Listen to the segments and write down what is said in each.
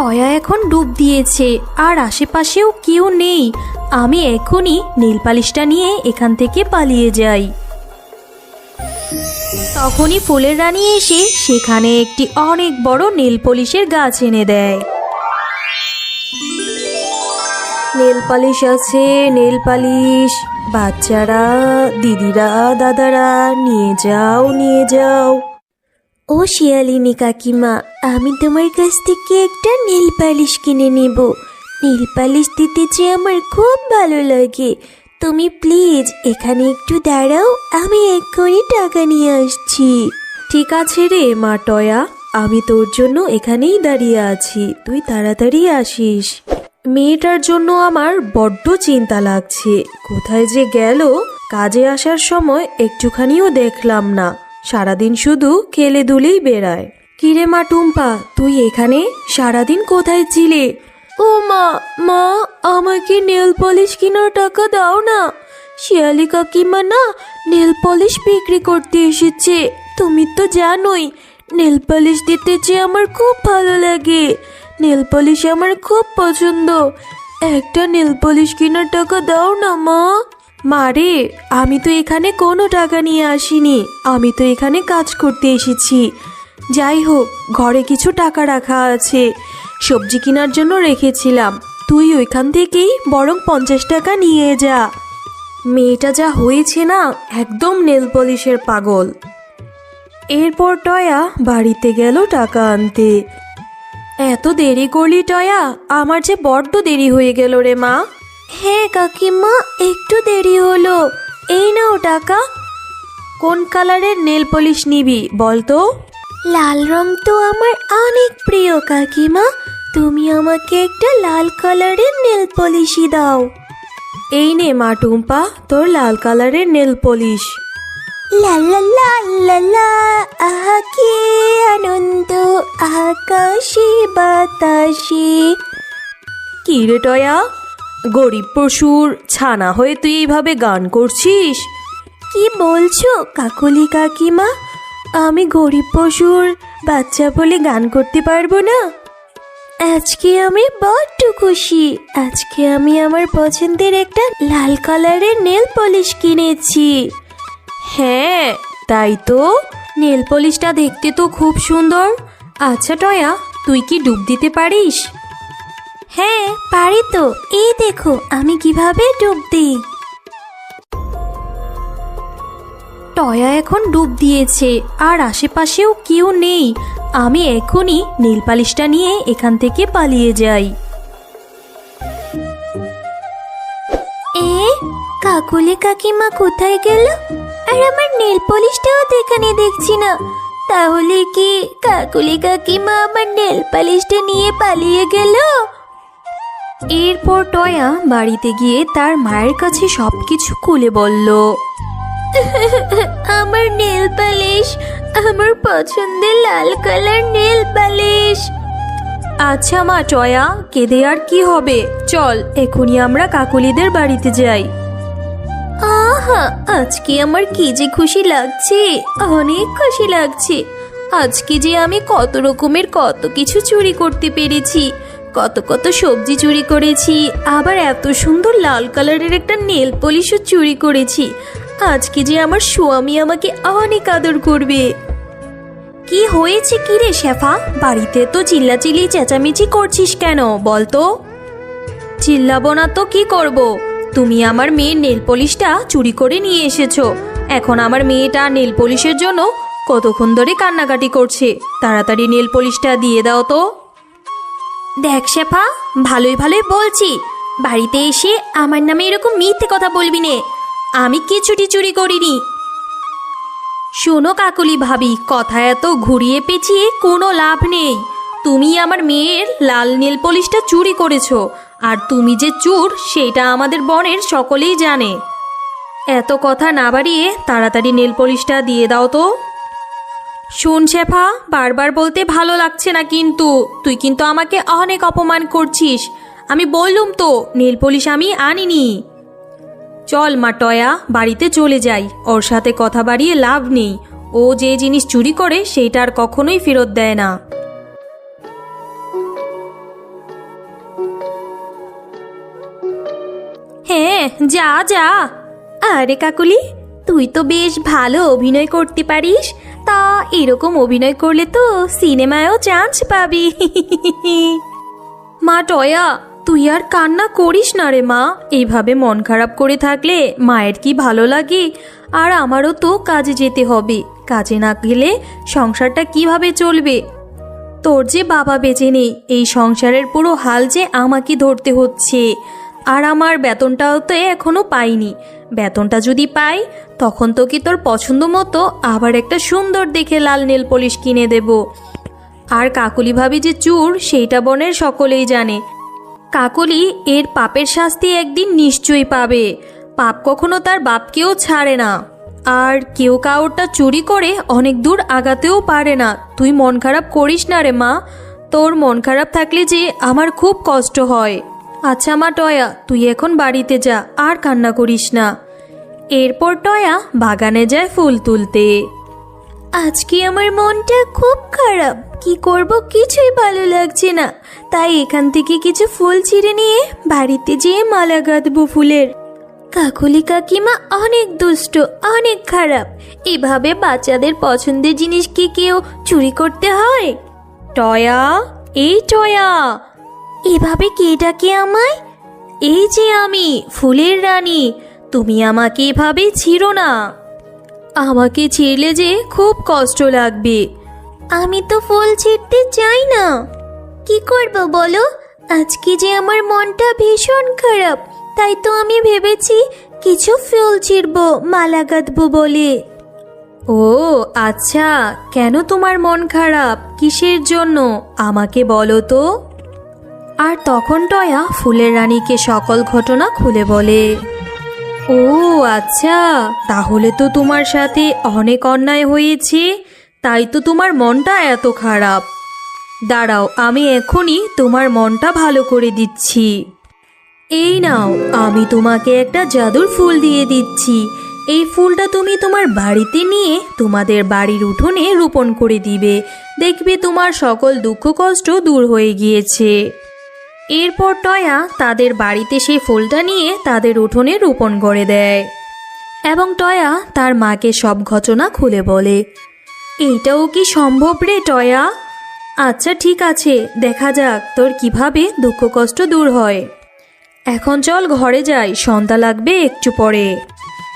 টয়া এখন ডুব দিয়েছে আর আশেপাশেও কেউ নেই। আমি এখনই নীল পালিশটা নিয়ে এখান থেকে পালিয়ে যাই। তখনই ফুলের রানী এসে সেখানে একটি অনেক বড় নীল পলিশের গাছ এনে দেয়। নেল পালিশ আছে, নেল পালিশ। বাচ্চারা, দিদিরা, দাদারা, নিয়ে যাও নিয়ে যাও। ও শিয়ালিনী কাকিমা, আমি তোমার কাছ থেকে একটা নেল পালিশ কিনে নেব। নেল পালিশ দিতে যে আমার খুব ভালো লাগে। তুমি প্লিজ এখানে একটু দাঁড়াও, আমি এক্ষুনি টাকা নিয়ে আসছি। ঠিক আছে রে মা টয়া, আমি তোর জন্য এখানেই দাঁড়িয়ে আছি, তুই তাড়াতাড়ি আসিস। মেয়েটার জন্য আমার বড্ড চিন্তা লাগছে, কোথায় যে গেল। কাজে আসার সময় একটুখানিও দেখলাম না, সারাদিন শুধু খেলে দুলেই বেড়ায়। কিরে মা টুম্পা, তুই এখানে সারাদিন কোথায় ছিলে? ও মা, মা আমাকে নেল পলিশ কেনার টাকা দাও না। শিয়ালি কাকিমা না নেল পলিশ বিক্রি করতে এসেছে। তুমি তো জানোই নেল পলিশ দিতে যে আমার খুব ভালো লাগে। নেল পলিশ আমার খুব পছন্দ। একটা নেল পলিশ কেনার টাকা দাও না মা। মারে, আমি তো এখানে কোনো টাকা নিয়ে আসিনি, আমি তো এখানে কাজ করতে এসেছি। যাই হোক, ঘরে কিছু টাকা রাখা আছে, সবজি কেনার জন্য রেখেছিলাম। তুই ওইখান থেকেই বরং 50 টাকা নিয়ে যা। মেয়েটা যা হয়েছে না, একদম নেল পলিশের পাগল। এরপর টয়া বাড়িতে গেল টাকা আনতে। এত দেরি করলি টয়া? আমার যে বড্ড দেরি হয়ে গেল রে মা। হ্যাঁ কাকিমা, একটু দেরি হলো। এই নাও টাকা। কোন কালারের নেল পলিশ নিবি বলতো? লাল রং তো আমার অনেক প্রিয় কাকিমা, তুমি আমাকে একটা লাল কালারের নেল পলিশই দাও। এই নে মা টুম্পা, তোর লাল কালারের নেল পলিশ। লা লা লা লা লা, আহা কি আনন্দ আকাশে বাতাসে। কি রে টয়া, গরিব পশুর ছানা হয়ে তুই এইভাবে গান করছিস? কি বলছো কাকলি কাকিমা? আমি গরিব পশুর বাচ্চা বলে গান করতে পারবো না? আজকে আমি বড্ড খুশি। আজকে আমি আমার পছন্দের একটা লাল কালারের নেল পলিশ কিনেছি। হ্যাঁ তাই তো, নেল পলিশটা দেখতে তো খুব সুন্দর। আচ্ছা টয়া, তুই কি ডুব দিতে পারিস? হ্যাঁ পারি তো, এই দেখো আমি কিভাবে ডুব দিই। টয়া এখন ডুব দিয়েছে আর আশেপাশেও কেউ নেই। আমি এখনই নেল পালিশটা নিয়ে এখান থেকে পালিয়ে যাই। এ কাকুলি কাকিমা কোথায় গেল? আর আমার নেল পলিশটাও তো এখানে দেখছি না। তাহলে কি কাকুলি কাকিমা আমার নেল পালিশটা নিয়ে পালিয়ে গেল? এরপর টয়া বাড়িতে গিয়ে তার মায়ের কাছে সবকিছু খুলে বলল। আমার নেল পালিশ, আমার পছন্দের লাল কালার নেল পালিশ। আচ্ছা মা টয়া, কেঁদে আর কি হবে, চল এখনই আমরা কাকুলিদের বাড়িতে যাই। আহা, আজকে আমার কি যে খুশি লাগছে, অনেক খুশি লাগছে। আজকে যে আমি কত রকমের কত কিছু চুরি করতে পেরেছি, কত কত সবজি চুরি করেছি, আবার এত সুন্দর লাল কালারের একটা নেল পলিশও চুরি করেছি। আজকে যে আমার স্বামী আমাকে অনেক আদর করবে। কি হয়েছে কি রে শেফা, বাড়িতে তো চিল্লাচিল্লি চেঁচামেচি করছিস কেন বলতো? চিল্লাবো না তো কি করব, তুমি আমার মেয়ের নেল পলিশটা চুরি করে নিয়ে এসেছো। এখন আমার মেয়েটা নেল পলিশের জন্য কতক্ষণ ধরে কান্নাকাটি করছে, তাড়াতাড়ি নেল পলিশটা দিয়ে দাও তো। দেখ শেফা, ভালোই ভালোই বলছি, বাড়িতে এসে আমার নামে এরকম মিথ্যে কথা বলবি নে। আমি কিছুটি চুরি করিনি। শোনো কাকুলি ভাবি, কথা এত ঘুরিয়ে পেঁচিয়ে কোনো লাভ নেই। তুমি আমার মেয়ের লাল নেল পলিশটা চুরি করেছো, আর তুমি যে চোর সেটা আমাদের বনের সকলেই জানে। এত কথা না বাড়িয়ে তাড়াতাড়ি নেল পলিশটা দিয়ে দাও তো। শোন শেফা, বারবার বলতে ভালো লাগছে না, কিন্তু তুই কিন্তু আমাকে অনেক অপমান করছিস। আমি বললুম তো নেল পলিশ আমি আনিনি। চল মা টয়া, বাড়িতে চলে যাই, ওর সাথে কথা বাড়িয়ে লাভ নেই। ও যে জিনিস চুরি করে সেইটা আর কখনোই ফেরত দেয় না। যা যা। আরে কাকুলি, তুই তো বেশ ভালো অভিনয় করতে পারিস, তা এরকম অভিনয় করলে তো সিনেমায়ও চান্স পাবি। মা টয়া, তুই আর কান্না করিস না রে মা। এইভাবে মন খারাপ করে থাকলে মায়ের কি ভালো লাগে? আর আমারও তো কাজে যেতে হবে, কাজে না গেলে সংসারটা কিভাবে চলবে? তোর যে বাবা বেঁচে নেই, এই সংসারের পুরো হাল যে আমাকে ধরতে হচ্ছে। আর আমার বেতনটাও তো এখনো পাইনি। বেতনটা যদি পাই, তখন তোকে তোর পছন্দ মতো আবার একটা সুন্দর দেখে লাল নেল পলিশ কিনে দেব। আর কাকলি ভাবি যে চুর, সেইটা বনের সকলেই জানে। কাকলি এর পাপের শাস্তি একদিন নিশ্চয়ই পাবে। পাপ কখনো তার বাপকেও ছাড়ে না। আর কেউ কাউরটা চুরি করে অনেক দূর আগাতেও পারে না। তুই মন খারাপ করিস না রে মা। তোর মন খারাপ থাকলে যে আমার খুব কষ্ট হয়। আচ্ছা মা টয়া, তুই এখন বাড়িতে যা, আর কান্না করিস না। এরপর টয়া বাগানে যায় ফুল তুলতে। আজকে আমার মনটা খুব খারাপ, কি করব কিছুই ভালো লাগছে না। তাই এখান থেকে কিছু ফুল ছিঁড়ে নিয়ে বাড়িতে যেয়ে মালা গাঁথবো ফুলের। কাকুলি কাকিমা অনেক দুষ্ট, অনেক খারাপ। এভাবে বাচ্চাদের পছন্দের জিনিস কি কেউ চুরি করতে হয়? টয়া, এই টয়া, এভাবে কে ডাকে আমায়? এই যে আমি, ফুলের রানী। তুমি আমাকে এভাবে ছিঁড়ো না। আমাকে ছিঁড়লে যে খুব কষ্ট লাগবে। আমি তো ফুল ছিঁড়তে চাই না। কি করব বলো? আজকে যে আমার মনটা ভীষণ খারাপ, তাই তো আমি ভেবেছি কিছু ফুল ছিঁড়বো, মালা গাঁথবো বলে। ও আচ্ছা, কেন তোমার মন খারাপ? কিসের জন্য আমাকে বলো তো। আর তখন টয়া ফুলের রানীকে সকল ঘটনা খুলে বলে। ও আচ্ছা, তাহলে তো তোমার সাথে অনেক অন্যায় হয়েছে, তাই তো তোমার মনটা এত খারাপ। দাঁড়াও, আমি এখনই তোমার মনটা ভালো করে দিচ্ছি। এই নাও, আমি তোমাকে একটা জাদুর ফুল দিয়ে দিচ্ছি। এই ফুলটা তুমি তোমার বাড়িতে নিয়ে তোমাদের বাড়ির উঠোনে রোপণ করে দিবে। দেখবে তোমার সকল দুঃখ কষ্ট দূর হয়ে গিয়েছে। এরপর টয়া তাদের বাড়িতে সেই ফুলটা নিয়ে তাদের উঠোনে রোপণ করে দেয়। এবং টয়া তার মাকে সব ঘটনা খুলে বলে। এইটাও কি সম্ভব রে টয়া? আচ্ছা ঠিক আছে, দেখা যাক তোর কিভাবে দুঃখ কষ্ট দূর হয়। এখন চল ঘরে যাই, সন্ধ্যা লাগবে একটু পরে।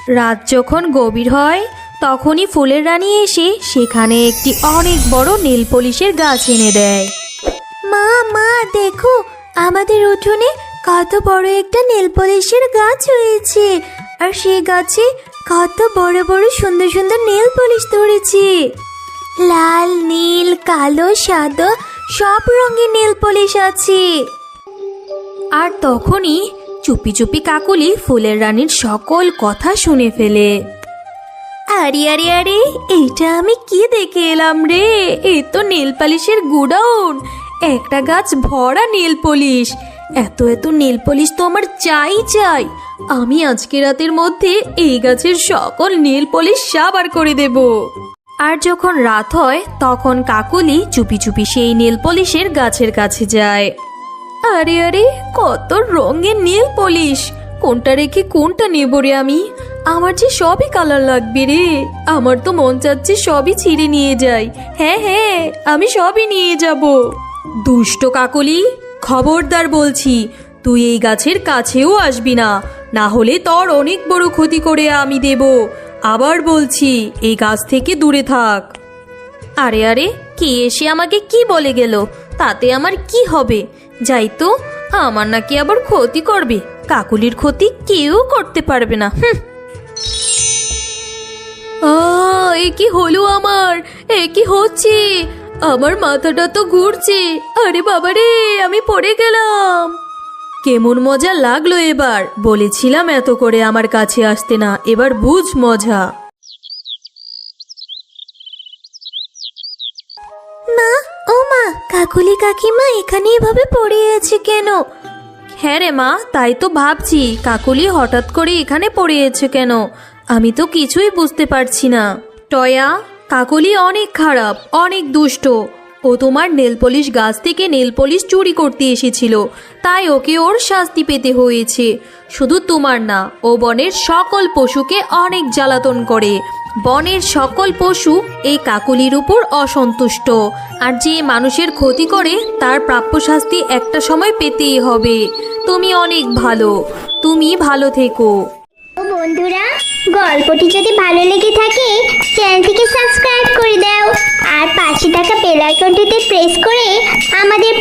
রাত যখন গভীর হয়, তখনই ফুলের রানী এসে সেখানে একটি অনেক বড় নীল পলিশের গাছ এনে দেয়। মা মা দেখো, আমাদের উঠোনে কত বড় একটা নীল পলিশের গাছ হয়েছে। আর সেই গাছে কত বড় বড় সুন্দর সুন্দর নীল পলিশ ধরেছে। লাল, নীল, কালো, সাদা সব রঙের নীল পলিশ আছে। আর তখনই চুপি চুপি কাকলি ফুলের রানীর সকল কথা শুনে ফেলে। আরে আরে আরে, এইটা আমি কি দেখে এলাম রে? এই তো নীল পলিশের গুডাউন। একটা গাছ ভরা নীল পলিশ। এত এত নীল পলিশ তো আমার চাই চাই। আমি আজকে রাতের মধ্যে এই গাছের সকল নীল পলিশ সাবার করে দেব। আর যখন রাত হয়, তখন কাকলি চুপি চুপি সেই নীল পলিশের গাছের কাছে যায়। আরে আরে, কত রঙের নীল পলিশ! কোনটা রেখে কোনটা নেব রে আমি? আমার যে সবই কালার লাগবে রে। আমার তো মন চাচ্ছে সবই ছিঁড়ে নিয়ে যাই। হ্যাঁ হ্যাঁ, আমি সবই নিয়ে যাব। দুষ্ট কাকলি, খবরদার বলছি, তুই এই গাছের কাছেও আসবি না, না হলে তোর অনেক বড় ক্ষতি করে আমি দেব। আবার বলছি, এই গাছ থেকে দূরে থাক। আরে আরে, কে এসে আমাকে কি বলে গেল? তাতে আমার কি হবে? যাই তো, আমার নাকি আবার ক্ষতি করবে। কাকুলির ক্ষতি কেউ করতে পারবে না। এ কি হলো আমার? এ কি হচ্ছে? আমার মাথাটা তো ঘুরছে। আরে বাবারে, আমি পড়ে গেলাম। কেমন মজা লাগলো এবার? বলেছিলাম এত করে আমার কাছে আসতে না, এবার বুঝ মজা। মা, ও মা, কাকুলি কাকিমা এখানে এভাবে পড়ে আছে কেন? হ্যাঁ রে মা, তাই তো ভাবছি, কাকুলি হঠাৎ করে এখানে পড়ে আছে কেন? আমি তো কিছুই বুঝতে পারছি না। টয়া, কাকুলি অনেক খারাপ, অনেক দুষ্ট। ও তোমার নেল পলিশ গাছ থেকে নেল পলিশ চুরি করতে এসেছিল, তাই ওকে ওর শাস্তি পেতে হয়েছে। শুধু তোমার না, ও বনের সকল পশুকে অনেক জ্বালাতন করে। বনের সকল পশু এই কাকলির উপর অসন্তুষ্ট, আর যে মানুষের ক্ষতি করে তার প্রাপ্য শাস্তি একটা সময় পেতেই হবে। তুমি অনেক ভালো, তুমি ভালো থেকো। ও বন্ধুরা, গল্পটি যদি ভালো লেগে থাকে চ্যানেলটিকে সাবস্ক্রাইব করে দাও আর পাশে থাকা বেল আইকনটিতে প্রেস করে আমাদের